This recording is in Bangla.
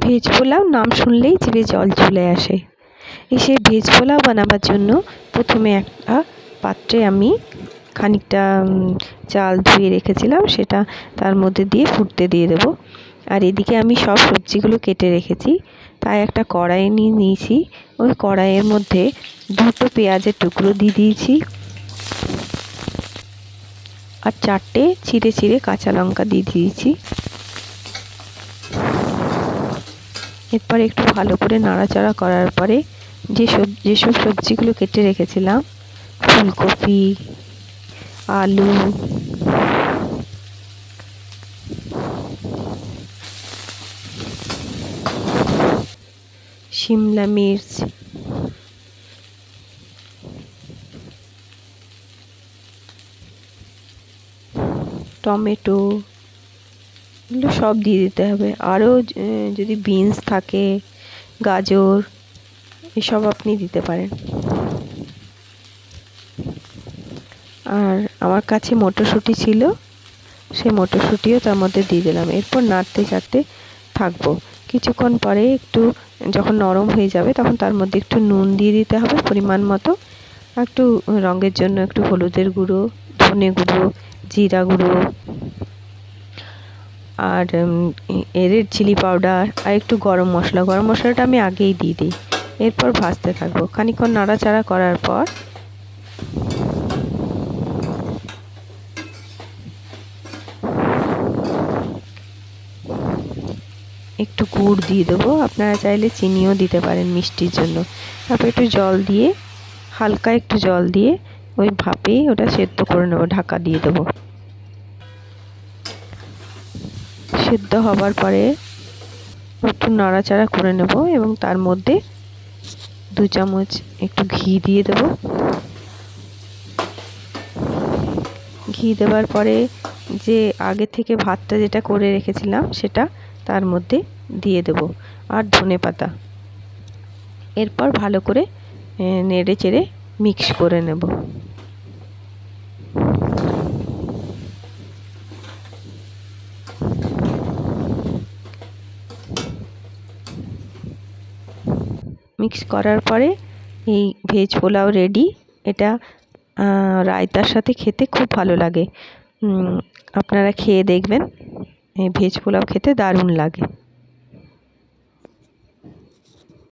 ভেজ পোলাও নাম শুনলেই জিভে জল চলে আসে। সেই ভেজ পোলাও বানাবার জন্য প্রথমে একটা পাত্রে আমি খানিকটা চাল ধুয়ে রেখেছিলাম, সেটা তার মধ্যে দিয়ে ফুটতে দিয়ে দেবো। আর এদিকে আমি সব সবজিগুলো কেটে রেখেছি, তাই একটা কড়াই নিয়ে নিয়েছি। ওই কড়াইয়ের মধ্যে 2টো পেঁয়াজের টুকরো দিয়ে দিয়েছি, আর 4টে চিড়ে চিড়ে কাঁচা লঙ্কা দিয়ে দিয়েছি। এরপর একটু ভালো করে নাড়াচাড়া করার পরে যেসব সবজিগুলো কেটে রেখেছিলাম, ফুলকপি, আলু, শিমলা মির্চ, টমেটো, এগুলো সব দিয়ে দিতে হবে। আরও যদি বিনস থাকে, গাজর, এসব আপনি দিতে পারেন। আর আমার কাছে মটরশুঁটি ছিল, সেই মটরশুঁটিও তার মধ্যে দিয়ে দিলাম। এরপর নাড়তে চাড়তে থাকবো। কিছুক্ষণ পরে একটু যখন নরম হয়ে যাবে তখন তার মধ্যে একটু নুন দিয়ে দিতে হবে পরিমাণ মতো, একটু রঙের জন্য একটু হলুদের গুঁড়ো, ধনে গুঁড়ো, জিরা গুঁড়ো, আর রেড চিলি পাউডার, আর একটু গরম মশলাটা আমি আগেই দিয়ে দিই। এরপর ভাজতে থাকবো। খানিকক্ষণ নাড়াচাড়া করার পর একটু গুড় দিয়ে দেবো, আপনারা চাইলে চিনিও দিতে পারেন মিষ্টির জন্য। তারপর একটু জল দিয়ে, হালকা একটু জল দিয়ে ওই ভাপেই ওটা সেদ্ধ করে নেবো, ঢাকা দিয়ে দেবো। সেদ্ধ হবার পরে একটু নাড়াচাড়া করে নেব এবং তার মধ্যে 2 চামচ একটু ঘি দিয়ে দেব। ঘি দেওয়ার পরে যে আগে থেকে ভাতটা যেটা করে রেখেছিলাম সেটা তার মধ্যে দিয়ে দেব, আর ধনেপাতা। এরপর ভালো করে নেড়ে চেড়ে মিক্স করে নেব। মিক্স করার পরে এই ভেজ পোলাও রেডি। এটা রায়তার সাথে খেতে খুব ভালো লাগে। আপনারা খেয়ে দেখবেন, এই ভেজ পোলাও খেতে দারুণ লাগে।